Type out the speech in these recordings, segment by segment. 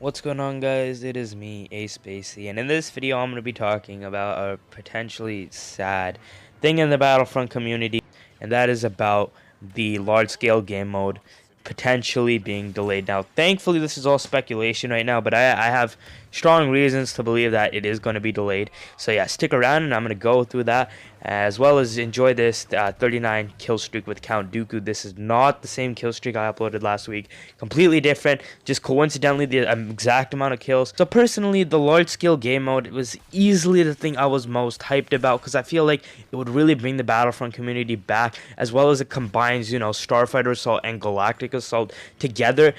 What's going on, guys? It is me, Ace Spacey, and in this video I'm going to be talking about a potentially sad thing in the Battlefront community, and that is about the large-scale game mode potentially being delayed. Now, thankfully, this is all speculation right now, but I have strong reasons to believe that it is going to be delayed. So yeah, stick around, and I'm going to go through that, as well as enjoy this 39 kill streak with Count Dooku. This is not the same kill streak I uploaded last week. Completely different, just coincidentally the exact amount of kills. So personally, the large scale game mode was easily the thing I was most hyped about, because I feel like it would really bring the Battlefront community back, as well as it combines, Starfighter Assault and Galactic Assault together.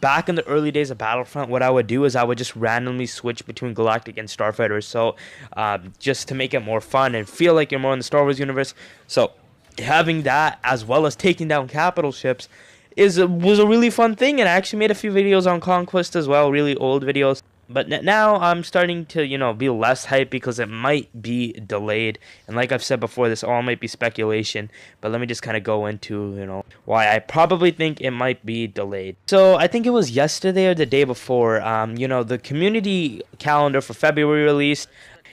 Back in the early days of Battlefront, what I would do is I would just randomly switch between Galactic and Starfighter Assault, just to make it more fun and feel like you're more in the Star Wars universe. So having that, as well as taking down capital ships, was a really fun thing, and I actually made a few videos on Conquest as well, really old videos. But now I'm starting to, be less hyped because it might be delayed. And like I've said before, this all might be speculation. But let me just kind of go into, why I probably think it might be delayed. So I think it was yesterday or the day before, the community calendar for February released.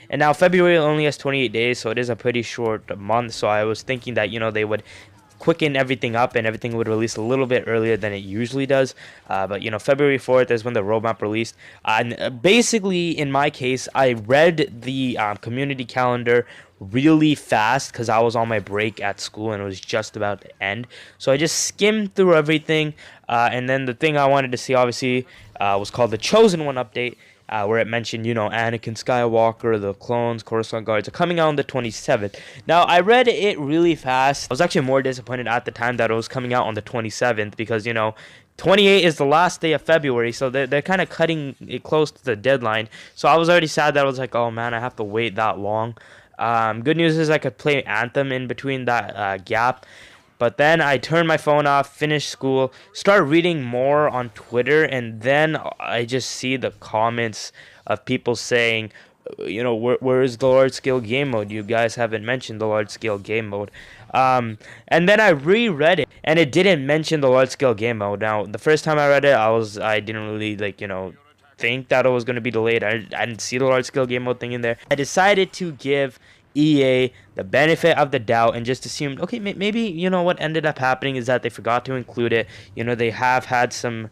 And now February only has 28 days, so it is a pretty short month. So I was thinking that, they would quicken everything up and everything would release a little bit earlier than it usually does. But February 4th is when the roadmap released. And basically, in my case, I read the community calendar really fast because I was on my break at school and it was just about to end. So I just skimmed through everything. And then the thing I wanted to see, obviously, was called the Chosen One update. Where it mentioned, Anakin Skywalker, the clones, Coruscant Guards are coming out on the 27th. Now, I read it really fast. I was actually more disappointed at the time that it was coming out on the 27th because, 28 is the last day of February, so they're kind of cutting it close to the deadline. So I was already sad that I was like, oh man, I have to wait that long. Good news is I could play Anthem in between that gap. But then I turned my phone off, finished school, start reading more on Twitter, and then I just see the comments of people saying, where is the large-scale game mode? You guys haven't mentioned the large-scale game mode. And then I reread it, and it didn't mention the large-scale game mode. Now, the first time I read it, I didn't really, think that it was going to be delayed. I didn't see the large-scale game mode thing in there. I decided to give EA the benefit of the doubt and just assumed, okay, maybe, what ended up happening is that they forgot to include it. They have had some,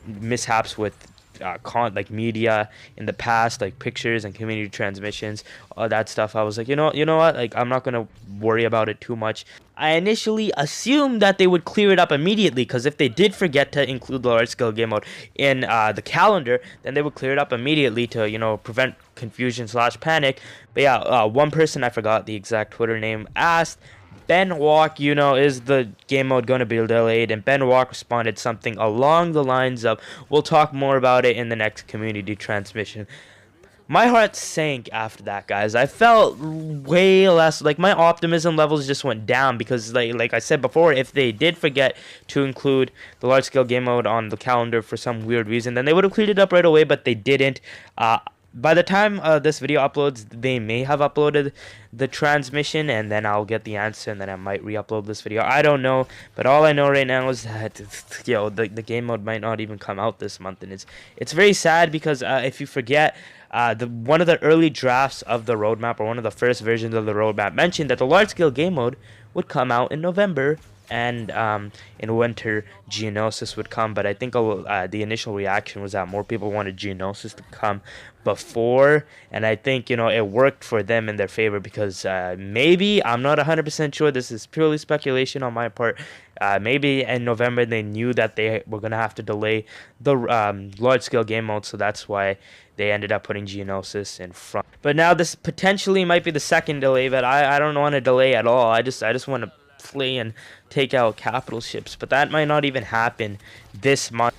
mishaps with media in the past, like pictures and community transmissions, all that stuff. I was like, you know what, like, I'm not gonna worry about it too much. I initially assumed that they would clear it up immediately, because if they did forget to include the large scale game mode in the calendar, then they would clear it up immediately to prevent confusion / panic. But yeah, one person, I forgot the exact Twitter name, asked, Ben Walk, is the game mode going to be delayed? And Ben Walk responded something along the lines of, we'll talk more about it in the next community transmission. My heart sank after that, guys. I felt way less, like, my optimism levels just went down because, like I said before, if they did forget to include the large-scale game mode on the calendar for some weird reason, then they would have cleared it up right away, but they didn't. By the time this video uploads, they may have uploaded the transmission, and then I'll get the answer, and then I might re-upload this video. I don't know, but all I know right now is that the game mode might not even come out this month, and it's very sad because if you forget, one of the early drafts of the roadmap, or one of the first versions of the roadmap, mentioned that the large-scale game mode would come out in November. And in winter, Geonosis would come, but I think the initial reaction was that more people wanted Geonosis to come before, and I think it worked for them in their favor because maybe, I'm not 100% sure, this is purely speculation on my part, maybe in November they knew that they were gonna have to delay the large-scale game mode, so that's why they ended up putting Geonosis in front. But now this potentially might be the second delay, but I don't want to delay at all. I just want to play and take out capital ships, but that might not even happen this month.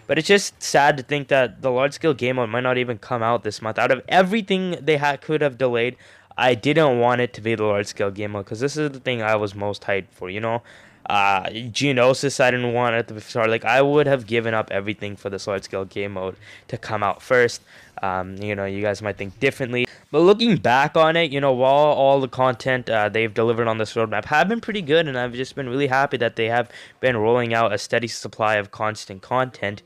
But it's just sad to think that the large scale game mode might not even come out this month. Out of everything they could have delayed, I didn't want it to be the large scale game mode because this is the thing I was most hyped for. Geonosis, I didn't want it to start. Like, I would have given up everything for this large scale game mode to come out first. You guys might think differently, but looking back on it, while all the content they've delivered on this roadmap have been pretty good, and I've just been really happy that they have been rolling out a steady supply of constant content.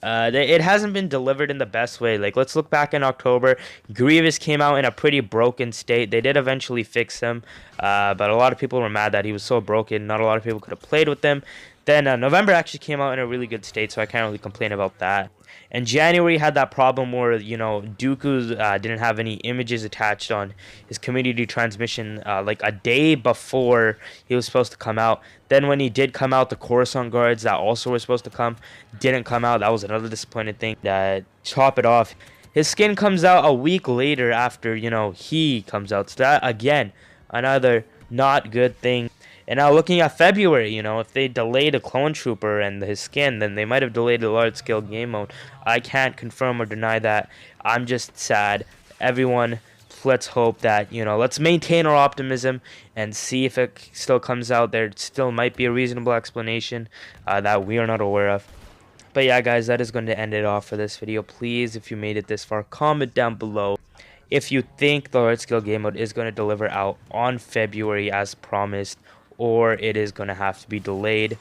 It hasn't been delivered in the best way. Like, let's look back in October. Grievous came out in a pretty broken state. They did eventually fix him, but a lot of people were mad that he was so broken. Not a lot of people could have played with him. Then November actually came out in a really good state, so I can't really complain about that. And January had that problem where, Dooku didn't have any images attached on his community transmission like a day before he was supposed to come out. Then when he did come out, the Coruscant guards that also were supposed to come didn't come out. That was another disappointing thing. That top it off, his skin comes out a week later after, he comes out. So that, again, another not good thing. And now looking at February, if they delayed a clone trooper and his skin, then they might have delayed the large scale game mode. I can't confirm or deny that. I'm just sad. Everyone, let's hope that, let's maintain our optimism and see if it still comes out. There still might be a reasonable explanation that we are not aware of. But yeah, guys, that is going to end it off for this video. Please, if you made it this far, comment down below if you think the large scale game mode is going to deliver out on February as promised, or it is going to have to be delayed.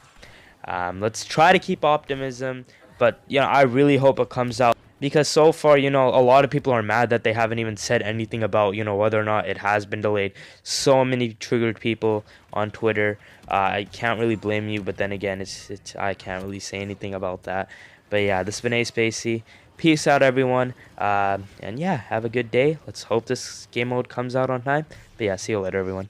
Let's try to keep optimism, but I really hope it comes out, because so far, a lot of people are mad that they haven't even said anything about, whether or not it has been delayed. So many triggered people on Twitter. I can't really blame you, but then again, I can't really say anything about that. But yeah, this has been Spacey. Peace out, everyone. And yeah, have a good day. Let's hope this game mode comes out on time. But yeah, see you later, everyone.